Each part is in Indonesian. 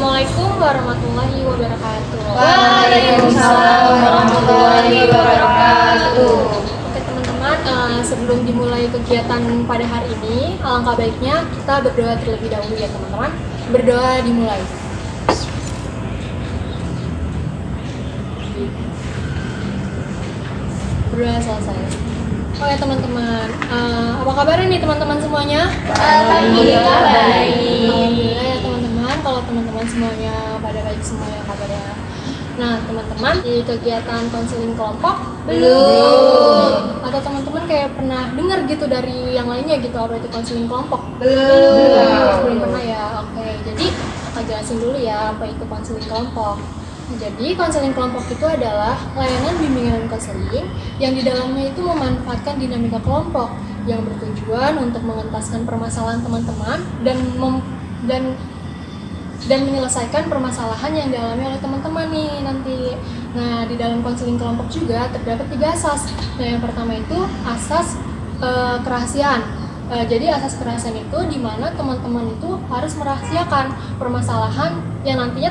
Assalamualaikum warahmatullahi wabarakatuh. Waalaikumsalam warahmatullahi wabarakatuh. Oke teman-teman, sebelum dimulai kegiatan pada hari ini, alangkah baiknya kita berdoa terlebih dahulu ya teman-teman. Berdoa dimulai. Berdoa selesai. Oke teman-teman, apa kabar nih teman-teman semuanya? Alhamdulillah baik. Alhamdulillah ya teman-teman, kalau teman-teman semuanya pada baik semuanya kabarnya. Nah teman-teman, di kegiatan konseling kelompok Belum. atau teman-teman kayak pernah dengar gitu dari yang lainnya gitu apa itu konseling kelompok? Belum pernah ya. Oke, jadi aku jelasin dulu ya apa itu konseling kelompok. Jadi konseling kelompok itu adalah layanan bimbingan konseling yang di dalamnya itu memanfaatkan dinamika kelompok yang bertujuan untuk mengentaskan permasalahan teman-teman dan menyelesaikan permasalahan yang dialami oleh teman-teman nih nanti. Nah, di dalam konseling kelompok juga terdapat 3 asas. Nah, yang pertama itu asas kerahasiaan. Jadi asas kerahasiaan itu di mana teman-teman itu harus merahasiakan permasalahan yang nantinya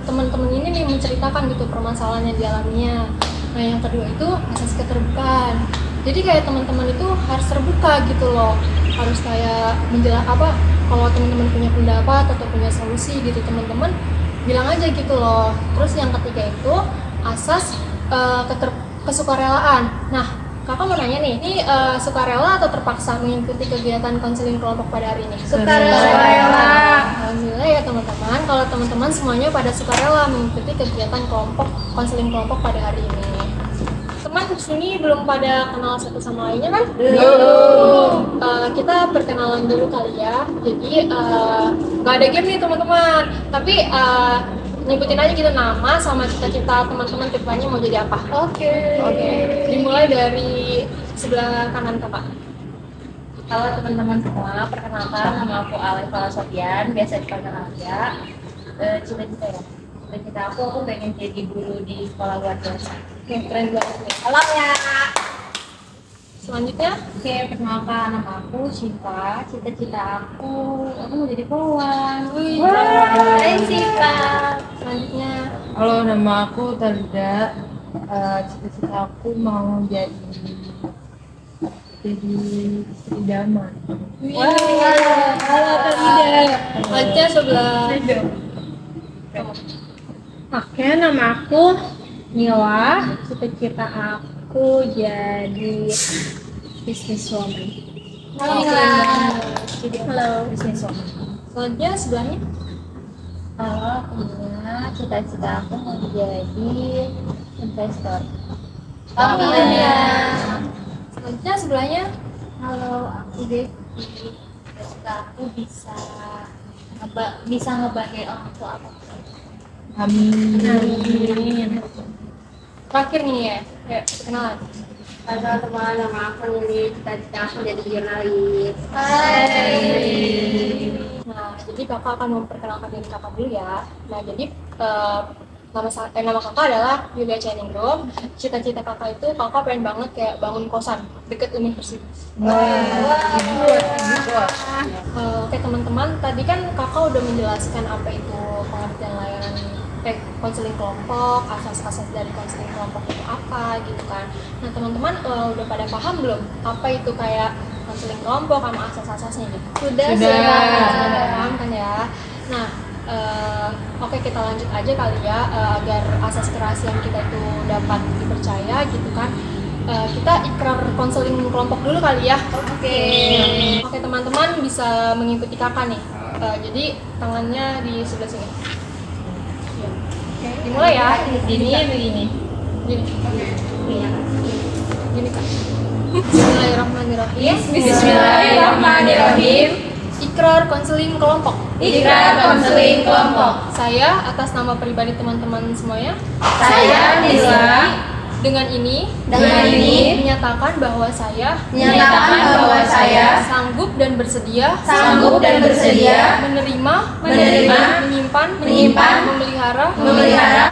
teman-teman ini nih menceritakan gitu permasalahan yang dialaminya. Nah, yang kedua itu asas keterbukaan. Jadi kayak teman-teman itu harus terbuka gitu loh. Harus kayak kalau teman-teman punya pendapat atau punya solusi gitu teman-teman bilang aja gitu loh. Terus yang ketiga itu asas kesukarelaan. Nah, kakak mau nanya nih, ini sukarela atau terpaksa mengikuti kegiatan konseling kelompok pada hari ini? Sukarela. Alhamdulillah ya teman-teman, kalau teman-teman semuanya pada sukarela mengikuti kegiatan konseling kelompok pada hari ini. Teman di sini belum pada kenal satu sama lainnya kan? Belum. Kita perkenalan dulu kali ya. Jadi nggak ada game nih teman-teman, tapi nyebutin aja gitu nama sama cita-cita teman-teman kedepannya mau jadi apa. Oke. Dimulai dari sebelah kanan kakak. Halo teman-teman semua, perkenalkan nama aku Aleva Sofian, biasa dipanggil Alia. Cita-cita ya? Cita-cita aku pengen jadi guru di sekolah luar biasa. Oke, keren banget nih. Halo ya. Selanjutnya, Oke, perkenalkan nama aku Syifa. Cita-cita aku mau jadi poluan. Hai Syifa. selanjutnya, Halo, nama aku Talida. Cita-cita aku mau jadi istri idaman. halo Talida. Selanjutnya sebelah. Oke, nama aku Mila. Cita-cita aku jadi businesswoman. Halo. Halo. Businesswoman. Selanjutnya sebelahnya. Halo, punya cita-cita aku mau jadi investor. Iya. Selanjutnya sebelahnya. Halo, aku Devi. Cita-cita aku bisa ngebantuin orang tua aku. Amin. Terakhir nih ya, kenalan. Halo teman, nama aku Nili. Cita-cita aku jadi jurnalis. Nah, jadi kakak akan memperkenalkan diri kakak dulu ya. Nah, jadi nama kakak adalah Yulia Chaningrum. Cita-cita kakak itu kakak pengen banget kayak bangun kosan deket universitas. Oke teman-teman, tadi kan kakak udah menjelaskan apa itu pengertian layanan konseling kelompok, asas-asas dari konseling kelompok itu apa gitu kan. Nah teman-teman udah pada paham belum apa itu kayak konseling kelompok sama asas-asasnya gitu? Sudah paham kan ya. Nah oke, kita lanjut aja kali ya agar asas kerahasiaan kita itu dapat dipercaya gitu kan. Kita ikrar konseling kelompok dulu kali ya. Oke teman-teman bisa mengikuti kakak nih. Jadi tangannya di sebelah sini. Dimulai ya. Begini. Gini Kak. Bismillahirrahmanirrahim. Bismillahirrahmanirrahim. Ikrar konseling kelompok. Ikrar konseling kelompok. Saya atas nama pribadi teman-teman semuanya Saya Nila dengan ini menyatakan bahwa saya sanggup dan bersedia menerima, menyimpan, memelihara,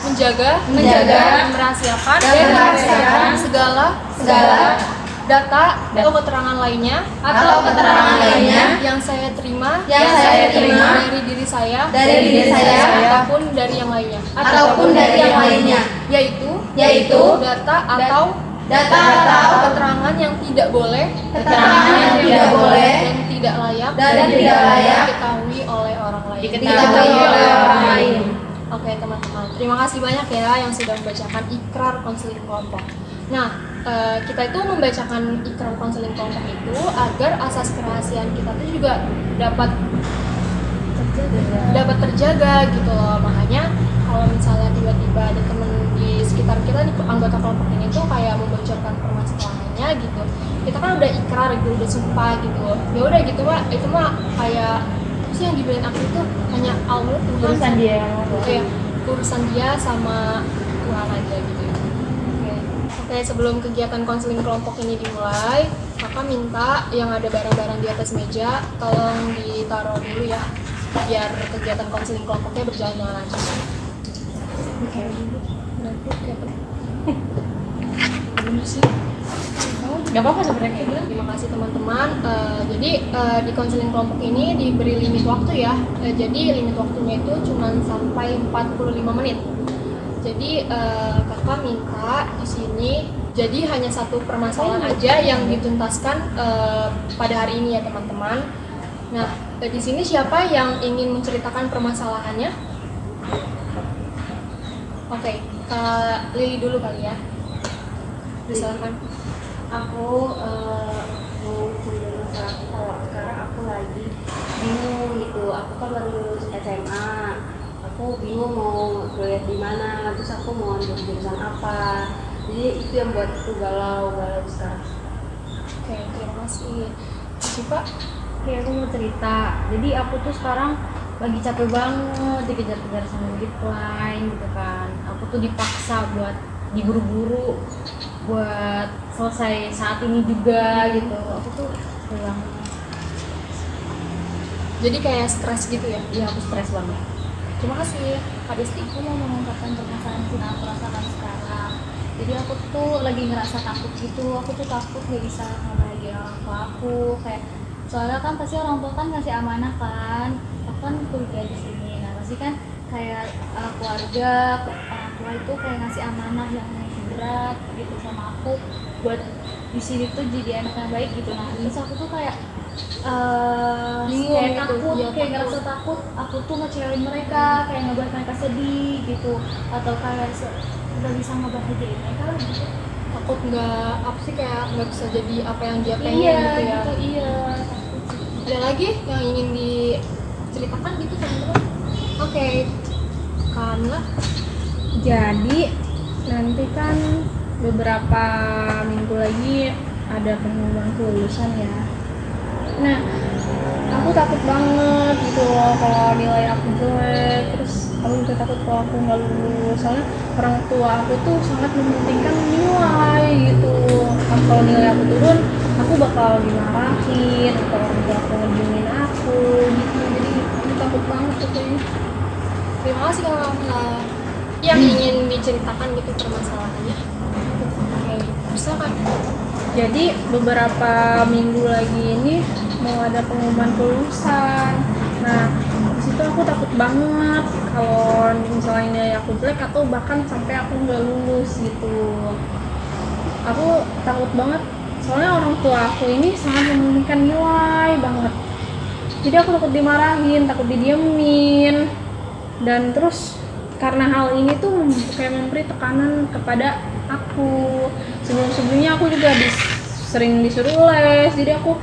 menjaga, dan merahasiakan segala data atau keterangan lainnya yang saya terima dari diri saya ataupun dari yang lainnya yaitu data atau keterangan yang tidak boleh dan tidak layak diketahui oleh orang lain. Oke teman-teman, terima kasih banyak ya yang sudah membacakan ikrar konseling kelompok. Nah, kita itu membacakan ikrar konseling kelompok itu agar asas kerahasiaan kita itu juga dapat terjaga gitu loh. Makanya kalau misalnya tiba-tiba ada temen di sekitar kita nih, anggota kelompok ini tuh kayak membocorkan permasalahannya gitu, kita kan udah ikrar gitu, udah sumpah gitu. Ya udah gitu Pak, itu mah kayak sih yang dibilang aku itu hanya Allah Tuhan, Urusan dia. Kayak urusan dia sama Tuhan aja gitu. Oke, sebelum kegiatan konseling kelompok ini dimulai, kakak minta yang ada barang-barang di atas meja tolong ditaruh dulu ya, biar kegiatan konseling kelompoknya berjalan dengan lancar. Oke. Gak apa-apa sebenarnya kayak gitu. Terima kasih teman-teman. Jadi di konseling kelompok ini diberi limit waktu ya. Jadi limit waktunya itu cuma sampai 45 menit. Jadi kakak minta di sini jadi hanya satu permasalahan aja yang dituntaskan pada hari ini ya teman-teman. Nah, di sini siapa yang ingin menceritakan permasalahannya? Oke, Kak Lili dulu kali ya. Silakan. Aku mau cerita masalah kalau sekarang aku lagi bingung gitu. Aku kan baru lulus SMA. Aku bingung mau kuliah di mana, terus aku mau ambil jurusan apa. Jadi itu yang buat aku galau sekarang. Oke, terima kasih. Siapa? Oke, aku mau cerita. Jadi aku tuh sekarang lagi capek banget dikejar-kejar sama deadline gitu kan. Aku tuh dipaksa buat diburu-buru buat selesai saat ini juga gitu. Aku tuh bilang, Jadi kayak stres gitu ya? iya aku stres banget. Terima kasih. Kak Desti. Aku mau mengungkapkan permasalahan yang aku rasakan sekarang. Jadi aku tuh lagi ngerasa takut gitu. Aku tuh takut gak bisa ngebahagiain orang tua aku. Kayak soalnya kan pasti orang tua kan ngasih amanah kan. Aku kan kuliah di sini. Nah pasti kan kayak keluarga, orang tua itu kayak ngasih amanah yang berat gitu sama aku buat di sini tuh jadi anak yang baik gitu. Nah terus aku tuh kayak Bingung kayak gitu. takut, Iya, kayak takut. ngerasa takut aku tuh ngecewain mereka, kayak ngebuat mereka sedih gitu, atau kayak nggak bisa ngebahagiain mereka lah gitu. Takut nggak apa sih, kayak nggak bisa jadi apa yang dia pengen Iya gitu ya. gitu, iya takut sih. Ada lagi yang ingin diceritakan gitu teman-teman? Oke, Kamla. Jadi nanti kan beberapa minggu lagi ada pengumuman kelulusan ya. Nah, aku takut banget gitu loh kalau nilai aku jelek. Terus aku juga takut kalau aku nggak lulus. Soalnya orang tua aku tuh sangat mementingkan nilai gitu. Kalau nilai aku turun, aku bakal dimarahin atau orang tua aku ngejungin aku gitu. Jadi aku takut banget tuh kayaknya. Terima kasih Kak Kamla. Yang ingin diceritakan gitu permasalahannya? Oke, silakan. Jadi beberapa minggu lagi ini mau ada pengumuman kelulusan. Nah, di situ aku takut banget kalau misalnya nilai aku jelek atau bahkan sampai aku nggak lulus gitu. Aku takut banget soalnya orang tua aku ini sangat mementingkan nilai banget. Jadi aku takut dimarahin, takut didiemin. Dan terus karena hal ini tuh kayak memberi tekanan kepada aku. Sebelum-sebelumnya aku juga sering disuruh les, jadi aku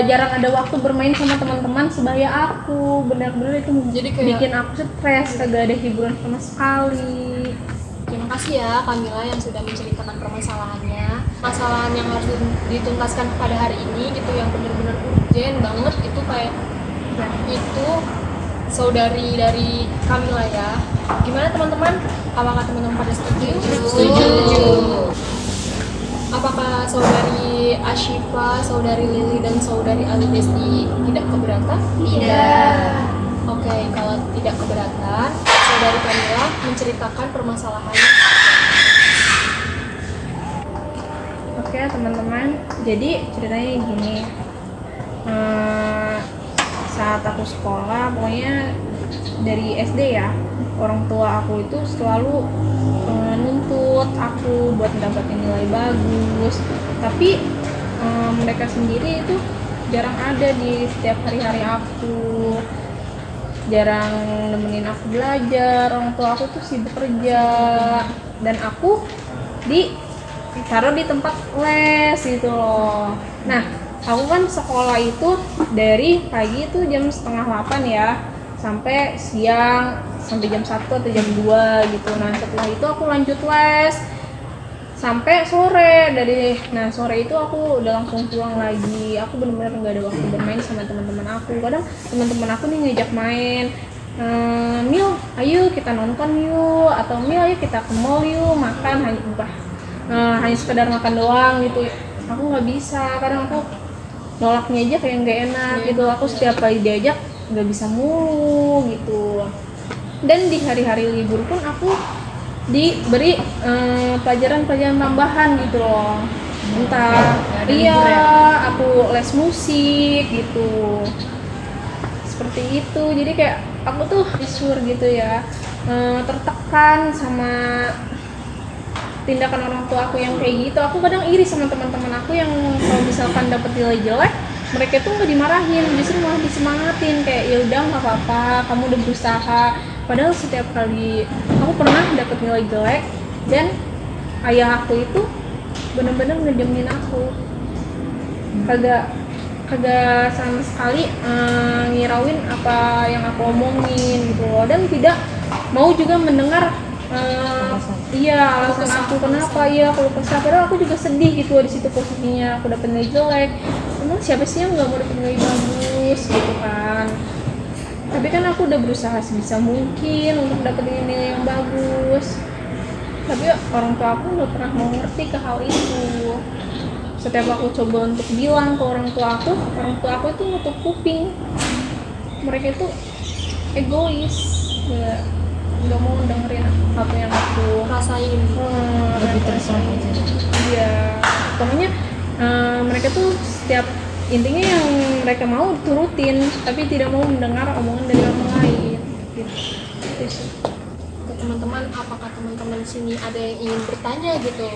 jarang ada waktu bermain sama teman-teman sebaya aku. Benar-benar itu Jadi kayak- bikin aku stres, kagak ada hiburan sama sekali. Terima kasih ya Kamila yang sudah menceritakan permasalahannya. Masalahan yang harus dituntaskan pada hari ini gitu, yang benar-benar urgent banget itu kayak itu saudari dari Kamila ya. Gimana teman-teman? Apakah teman-teman pada setuju? Setuju. Apakah saudari Ashifa, saudari Lili, dan saudari Ali Desti tidak keberatan? Tidak. Oke, kalau tidak keberatan, saudari Kamila menceritakan permasalahannya. Oke, Oke teman-teman, jadi ceritanya gini. Saat aku sekolah, pokoknya dari SD ya, orang tua aku itu selalu nuntut aku buat mendapatkan nilai bagus. Tapi mereka sendiri itu jarang ada di setiap hari-hari aku, jarang nemenin aku belajar. Orang tua aku tuh sibuk kerja, dan aku ditaruh di tempat les gitu loh. Nah, aku kan sekolah itu dari pagi itu jam setengah 8 ya, sampai siang, sampai jam 1 atau jam 2 gitu. Nah, setelah itu aku lanjut les sampai sore. Nah sore itu aku udah langsung pulang lagi. Aku benar-benar nggak ada waktu bermain sama teman-teman aku. Kadang teman-teman aku nih ngajak main, Mil ayo kita nonton yuk, atau Mil ayo kita ke mall yuk makan, hanya sekedar makan doang gitu. Aku nggak bisa, kadang aku nolaknya aja kayak nggak enak gitu. Aku setiap kali diajak nggak bisa mulu gitu. Dan di hari-hari libur pun aku diberi pelajaran-pelajaran tambahan gitu loh. Entah aku les musik gitu, seperti itu. Jadi kayak aku tuh disuruh gitu ya, tertekan sama tindakan orang tua aku yang kayak gitu. Aku kadang iri sama teman-teman aku yang kalau misalkan dapat nilai jelek, mereka tuh nggak dimarahin, justru malah disemangatin, kayak ya udah nggak apa-apa, kamu udah berusaha. Padahal setiap kali aku pernah dapat nilai jelek, dan ayah aku itu bener-bener ngediemin aku, kagak sama sekali ngirauin apa yang aku omongin gitu loh, dan tidak mau juga mendengar alasan aku kenapa aku kesal. Padahal aku juga sedih gitu di situ posisinya, aku dapat nilai jelek. Emang siapa sih yang nggak mau dapat nilai bagus gitu kan? Tapi kan aku udah berusaha sebisa mungkin untuk dapetin nilai yang bagus. Tapi orang tua aku nggak pernah mau ngerti ke hal itu. Setiap aku coba untuk bilang ke orang tua aku itu nutup kuping. Mereka itu egois, nggak mau dengerin apa yang aku rasain. Lebih terserah aja. Iya, pokoknya mereka tuh setiap intinya yang mereka mau turutin, tapi tidak mau mendengar omongan dari orang lain gitu. Ke teman-teman, apakah teman-teman sini ada yang ingin bertanya gitu?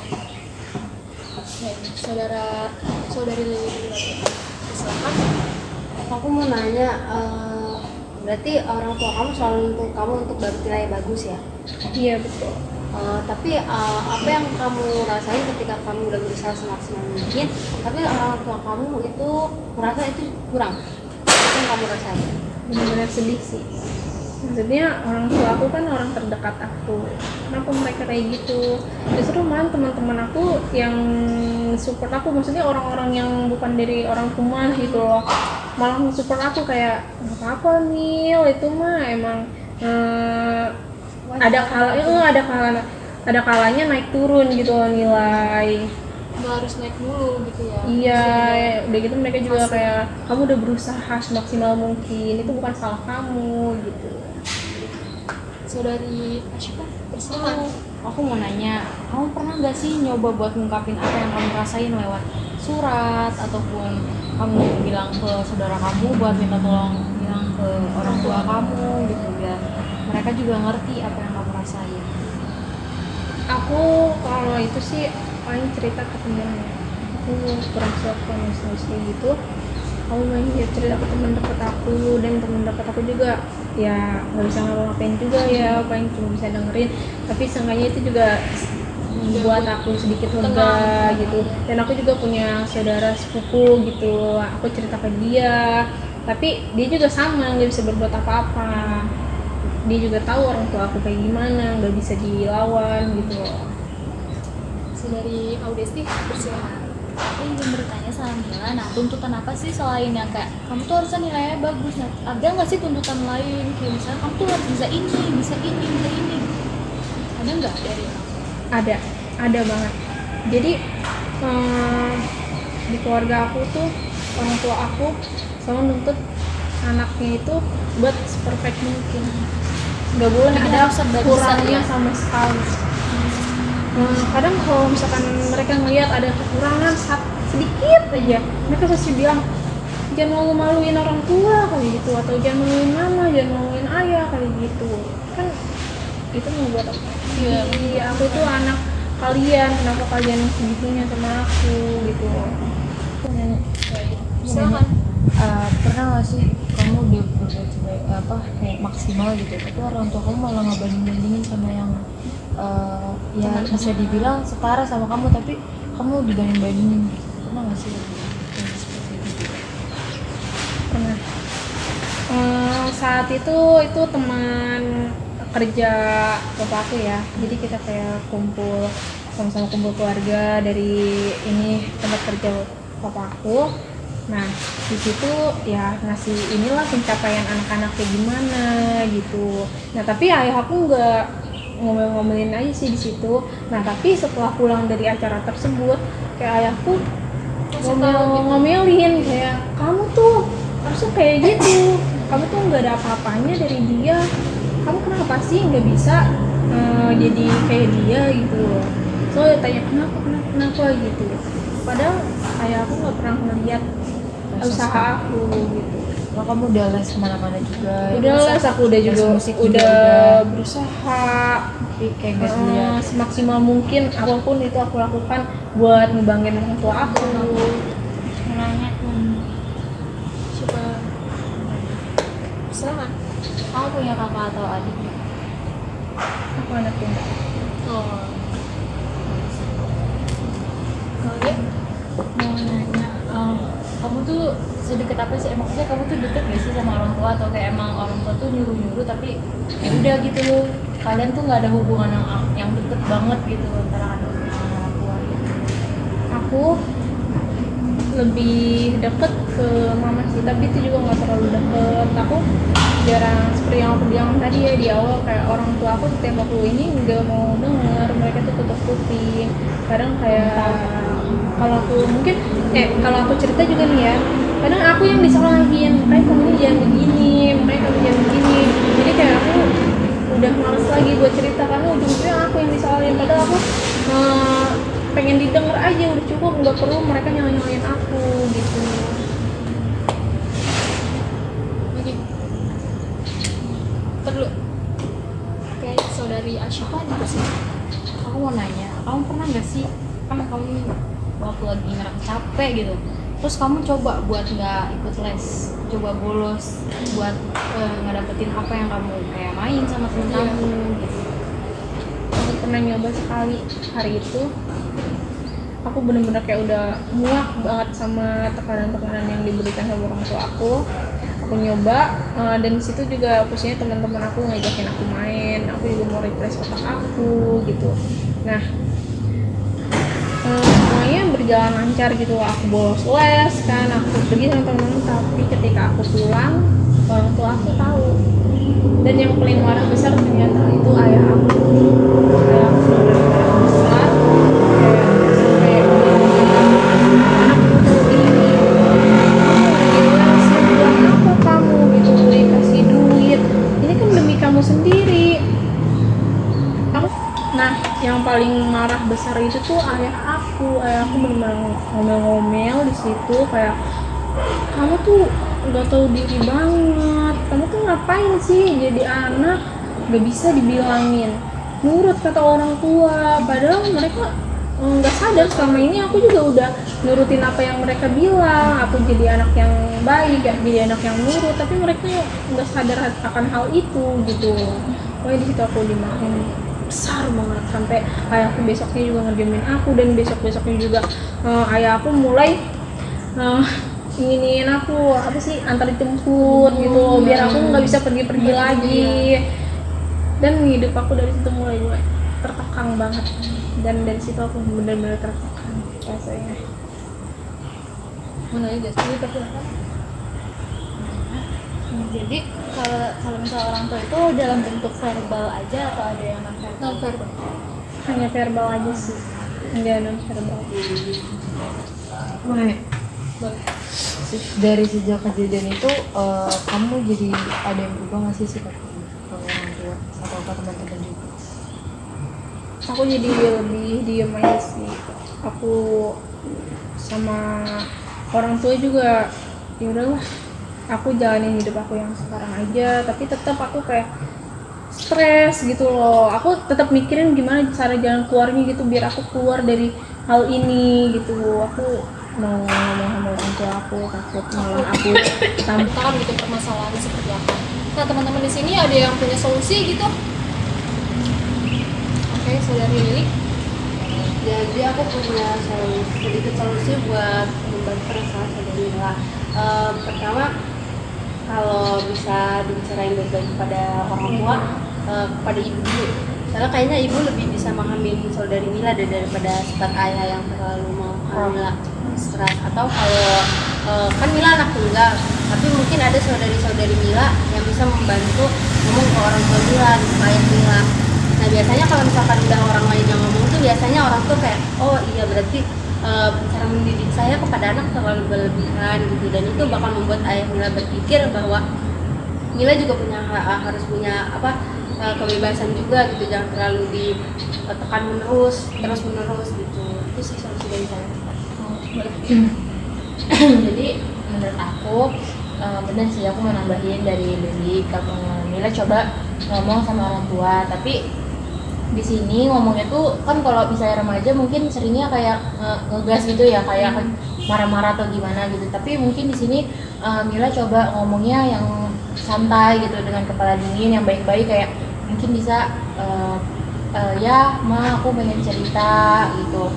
Saudari Lili dulu, silakan. Aku mau nanya, berarti orang tua kamu selalu untuk kamu untuk dapat nilai bagus ya? Iya betul. Tapi apa yang kamu rasain ketika kamu udah berusaha semaksimal mungkin, tapi orang tua kamu itu merasa itu kurang? Apa yang kamu rasain? Benar-benar sedih sih. Maksudnya orang tua aku kan orang terdekat aku, kenapa mereka kayak gitu? Justru malah teman-teman aku yang support aku, maksudnya orang-orang yang bukan dari orang tua gitu loh, malah support aku kayak nggak apa-apa Mil, itu mah emang ada kalanya naik turun gitu loh nilai. Nggak harus naik dulu gitu ya? Iya, udah gitu mereka juga kayak kamu udah berusaha semaksimal mungkin, itu bukan salah kamu gitu. Saudari Ashika, bersilakan. Aku mau nanya, kamu pernah nggak sih nyoba buat ngungkapin apa yang kamu rasain lewat surat, ataupun kamu bilang ke saudara kamu buat minta tolong bilang ke orang tua kamu gitu, biar mereka juga ngerti apa yang kamu rasain? Aku kalau itu sih paling cerita ke temennya. Aku kurang siap kalau nulis kayak gitu. Aku main cerita ke teman dekat aku, dan teman dekat aku juga ya nggak bisa ngapa-ngapain juga ya, paling cuma bisa dengerin. Tapi seenggaknya itu juga buat aku sedikit lega gitu. Dan aku juga punya saudara sepupu gitu, aku cerita ke dia, tapi dia juga sama, nggak bisa berbuat apa-apa. Dia juga tahu orang tua aku kayak gimana, nggak bisa dilawan gitu loh. Saudari Audesti, bersilakan. Aku ingin bertanya sama Mila, nah tuntutan apa sih selain yang kayak kamu tuh harusnya nilainya bagus? Nah, ada nggak sih tuntutan lain? Kayak misalnya kamu tuh harus bisa ini, bisa ini. Ada nggak dari kamu? Ada banget. Jadi di keluarga aku tuh orang tua aku selalu nuntut anaknya itu buat seperfect mungkin, nggak boleh ada kurangnya sama sekali. kadang kalau misalkan mereka ngelihat ada kekurangan sedikit aja, mereka pasti bilang jangan malu-maluin orang tua kali gitu, atau jangan maluin mama, jangan maluin ayah kali gitu. Kan itu membuat aku, aku itu anak kalian, kenapa kalian segitunya sama aku gitu. Silakan. Pernah nggak sih kamu udah berbuat kayak maksimal gitu, tapi orang tua kamu malah ngebanding-bandingin sama yang ya bisa dibilang setara sama kamu, tapi kamu dibanding-bandingin gitu. Pernah nggak sih kayak seperti itu? Pernah. Saat itu teman kerja bapak aku ya, jadi kita kayak kumpul sama-sama, kumpul keluarga dari ini tempat kerja bapak aku. Nah di situ ya ngasih inilah pencapaian anak-anak kayak gimana gitu. Nah tapi ayah aku nggak ngomel-ngomelin aja sih di situ. Nah tapi setelah pulang dari acara tersebut, kayak ayahku ngomelin kayak, kamu tuh harusnya kayak gitu, kamu tuh nggak ada apa-apanya dari dia, kamu kenapa sih nggak bisa jadi kayak dia gitu. So tanya kenapa gitu, padahal ayah aku nggak pernah ngeliat usaha aku gitu. Nah, kamu udah les kemana-mana juga? Udah les, aku udah juga musik udah berusaha, tapi kayak gak dilihat. semaksimal mungkin apapun itu aku lakukan buat ngebanggain orang tua aku. Nanya Coba. Silakan. Kamu punya kakak atau adik? Aku anak tunggal. Oh. Kalau dia Mau nanya, kamu tuh sedekat apa sih? Maksudnya kamu tuh deket gak sih sama orang tua, atau kayak emang orang tua tuh nyuruh-nyuruh tapi ya udah gitu loh, kalian tuh nggak ada hubungan yang deket banget gitu antara anak sama orang tua gitu. Aku lebih deket ke mama sih, tapi itu juga nggak terlalu deket. Aku jarang, seperti yang aku bilang tadi ya di awal, kayak orang tua aku setiap aku ini nggak mau denger, mereka tuh tutup kuping. Kadang kayak kalau aku mungkin kalau aku cerita juga nih ya, kadang aku yang disalahin, kayak kamu ini jangan begini, makanya kamu jangan begini. Jadi kayak aku udah males lagi buat cerita, karena ujung-ujungnya aku yang disalahin, padahal aku pengen didengar aja, udah cukup, nggak perlu mereka nyalain aku gitu. lagi perlu kayak saudari Asyifa juga sih. Aku mau nanya, kamu pernah gak sih, kan kamu waktu lagi ngerasa capek gitu, terus kamu coba buat nggak ikut les, coba bolos buat ngedapetin apa yang kamu kayak main sama temen kamu gitu. Aku pernah nyoba sekali. Hari itu aku bener-bener kayak udah muak banget sama tekanan-tekanan yang diberikan sama orang tua aku. Aku nyoba, dan disitu juga khususnya teman-teman aku ngajakin aku main, aku juga mau refresh otak aku gitu. Nah semuanya berjalan lancar gitu, aku bolos les kan, aku pergi sama teman-teman, tapi ketika aku pulang orang tua aku tahu, dan yang paling marah besar ternyata itu ayah aku. Ayah aku benar-benar besar, kayak sampai anakku tuh ini, kamu buat apa kamu gitu, dikasih duit, ini kan demi kamu sendiri. Nah, yang paling marah besar itu tuh ayah aku benar-benar ngomel-ngomel di situ, kayak kamu tuh nggak tahu diri banget, kamu tuh ngapain sih jadi anak, nggak bisa dibilangin nurut kata orang tua, padahal mereka nggak sadar selama ini aku juga udah nurutin apa yang mereka bilang, aku jadi anak yang baik, jadi anak yang nurut, tapi mereka nggak sadar akan hal itu gitu. Pokoknya di situ aku dimarahin besar banget, sampai ayahku besoknya juga ngediemin aku, dan besok-besoknya juga ayah aku mulai inginin aku apa sih, antar dijemput gitu, biar aku nggak bisa pergi-pergi lagi. Dan hidup aku dari situ mulai terkekang banget, dan dari situ aku benar-benar terkekang rasanya. Mana aja sih tapi jadi kalau misalnya orang tua itu dalam bentuk verbal aja atau ada yang non verbal? non verbal. Hanya verbal aja sih, enggak non verbal. Boleh. Dari sejak kejadian itu kamu jadi ada yang berubah nggak sih sikap kamu ke orang tua atau ke teman-teman juga? aku jadi lebih diem aja sih. Aku sama orang tua juga ya udahlah, aku jalanin hidup aku yang sekarang aja, tapi tetap aku kayak stres gitu loh. Aku tetap mikirin gimana cara jalan keluarnya gitu biar aku keluar dari hal ini gitu. Aku mau ngomong sama orang tua aku, takut malah aku tambah Kita kan bikin permasalahan seperti apa. Nah teman-teman di sini ada yang punya solusi gitu? Oke, saudari Lili. Jadi aku punya sedikit solusi buat membantu perasaan saudari Mila. Pertama, kalau bisa dibicarain baik-baik kepada orang tua, kepada ibu dulu. Soalnya kayaknya ibu lebih bisa memahami saudari Mila daripada sifat ayah yang terlalu memahami Mila keras. Atau kalau kan Mila anak tunggal, tapi mungkin ada saudari-saudari Mila yang bisa membantu ngomong ke orang tua Mila, ke ayah Mila. Nah biasanya kalau misalkan udah orang lain yang ngomong tuh biasanya orang tuh kayak, oh iya berarti cara mendidik saya kepada anak terlalu berlebihan gitu, dan itu bakal membuat ayah Mila berpikir bahwa Mila juga harus punya kebebasan juga gitu, jangan terlalu ditekan terus menerus gitu. Itu sih solusi dari saya. Jadi menurut aku benar sih, aku mau nambahin dari Lili. Kalau Mila coba ngomong sama orang tua, tapi di sini ngomongnya tuh kan kalau misalnya remaja mungkin seringnya kayak ngegas gitu ya, kayak marah-marah atau gimana gitu. Tapi mungkin di sini Mila coba ngomongnya yang santai gitu, dengan kepala dingin, yang baik-baik, kayak mungkin bisa ya ma aku pengen cerita gitu.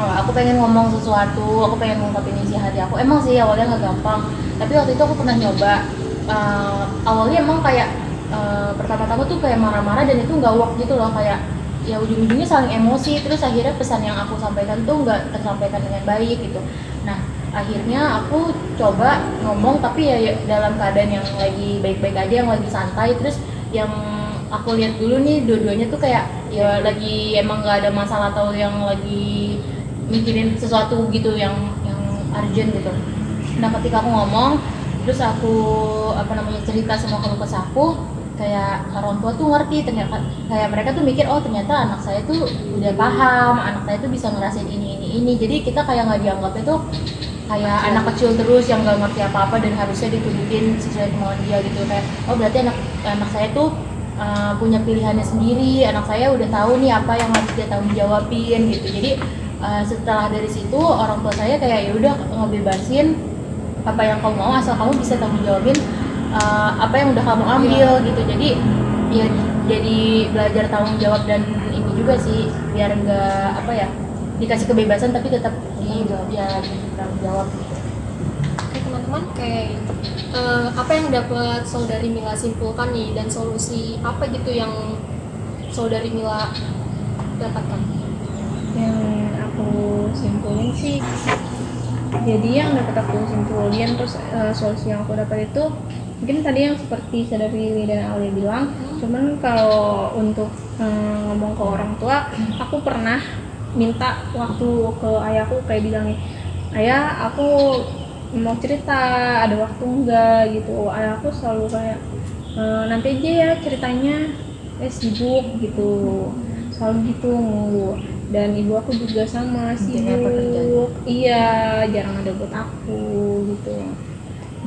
Aku pengen ngomong sesuatu, aku pengen ngungkapin isi hati aku. Emang sih awalnya nggak gampang, tapi waktu itu aku pernah nyoba. Awalnya emang kayak pertama-tama tuh kayak marah-marah dan itu nggak work gitu loh, kayak ya ujung-ujungnya saling emosi, terus akhirnya pesan yang aku sampaikan tuh nggak tersampaikan dengan baik gitu. Nah akhirnya aku coba ngomong, tapi ya dalam keadaan yang lagi baik-baik aja, yang lagi santai. Terus yang aku lihat dulu nih, dua-duanya tuh kayak ya lagi emang nggak ada masalah atau yang lagi mikirin sesuatu gitu yang urgent gitu. Nah ketika aku ngomong, terus aku cerita semua keluh kesah aku, kayak orang tua tuh ngerti, ternyata kayak mereka tuh mikir, oh ternyata anak saya tuh udah paham, anak saya tuh bisa ngerasain ini. Jadi kita kayak nggak dianggapnya tuh kayak anak kecil terus yang nggak ngerti apa-apa dan harusnya diturutin sesuai kemauan dia gitu. Kayak oh berarti anak saya tuh punya pilihannya sendiri, anak saya udah tahu nih apa yang harus dia tanggung jawabin gitu. Jadi setelah dari situ orang tua saya kayak ya udah ngebebasin apa yang kamu mau, asal kamu bisa tanggung jawabin apa yang udah kamu ambil gitu. Jadi ya jadi belajar tanggung jawab, dan ini juga sih biar nggak dikasih kebebasan tapi tetap tanggung jawab gitu. Oke teman-teman, kayak apa yang dapat saudari Mila simpulkan nih, dan solusi apa gitu yang saudari Mila dapatkan? Yang aku simpulin sih, jadi yang dapat aku simpulin terus solusi yang aku dapat itu mungkin tadi yang seperti saudari Lili dan Alia bilang. Cuman kalau untuk ngomong ke orang tua, aku pernah minta waktu ke ayahku, kayak bilang nih, ayah aku mau cerita, ada waktu enggak gitu. Ayahku selalu kayak nanti aja ya ceritanya, sibuk gitu, selalu gitu mulu. Dan ibu aku juga sama, sibuk, iya jarang ada buat aku gitu.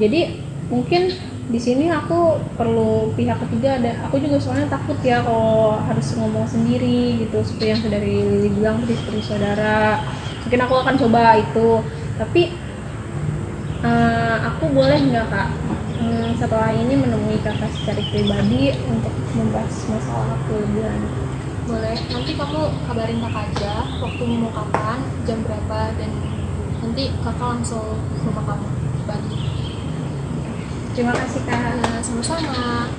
Jadi mungkin di sini aku perlu pihak ketiga. Ada aku juga soalnya takut ya kalau harus ngomong sendiri gitu, seperti yang dari Lili bilang tadi, seperti saudara. Mungkin aku akan coba itu, tapi aku boleh nggak kak setelah ini menemui kakak secara pribadi untuk membahas masalah aku lebih lanjut? Boleh, nanti kamu kabarin kakak aja waktunya mau kapan, jam berapa, dan nanti kakak langsung ke rumah kamu bagi. Terima kasih kak. Sama-sama.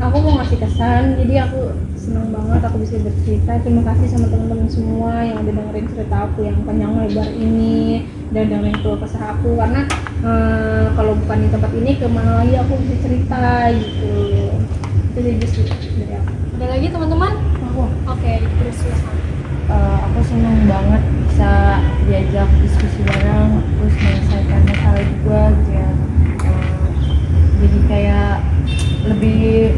Aku mau ngasih kesan, jadi aku senang banget aku bisa bercerita. Terima kasih sama teman-teman semua yang udah dengerin cerita aku yang panjang lebar ini, dan dengerin keluh kesah aku, karena kalau bukan di tempat ini kemana lagi aku bisa cerita gitu. Itu sih dari aku. Ada lagi teman-teman? Oke, terus silakan. Aku senang banget bisa diajak diskusi bareng, terus menyelesaikan masalah juga gitu ya. Jadi kayak lebih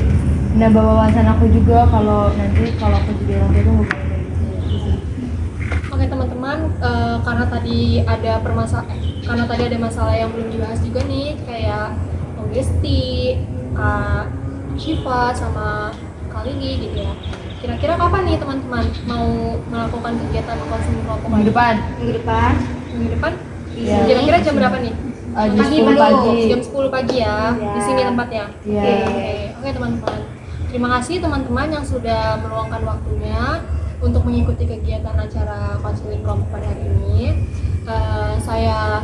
nambah wawasan aku juga, kalau nanti aku jadi orang tua tuh nggak boleh kayak gitu. karena tadi ada masalah yang belum dibahas juga nih, kayak Om Gesti, Kak Syifa sama Kak Lili gitu ya. Kira-kira kapan nih teman-teman mau melakukan kegiatan konseling kelompok Minggu depan. Minggu depan. Minggu depan? Iya. Kira-kira jam berapa nih? Jam Pagi 10 dulu. pagi. Jam 10 pagi ya, Iya. di sini tempatnya. Iya. Oke, teman-teman. Terima kasih teman-teman yang sudah meluangkan waktunya untuk mengikuti kegiatan acara konseling kelompok pada hari ini. Saya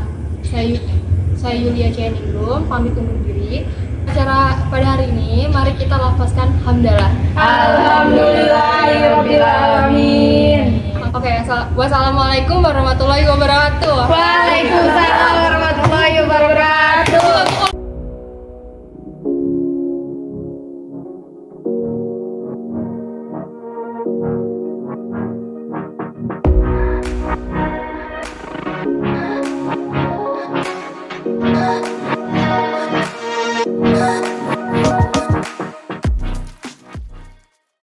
Yulia Cianingrum, pamit undur diri. Acara pada hari ini, mari kita lafazkan hamdalah. Alhamdulillahirabbil alamin. Oke, wassalamualaikum warahmatullahi wabarakatuh. Waalaikumsalam warahmatullahi wabarakatuh. Thank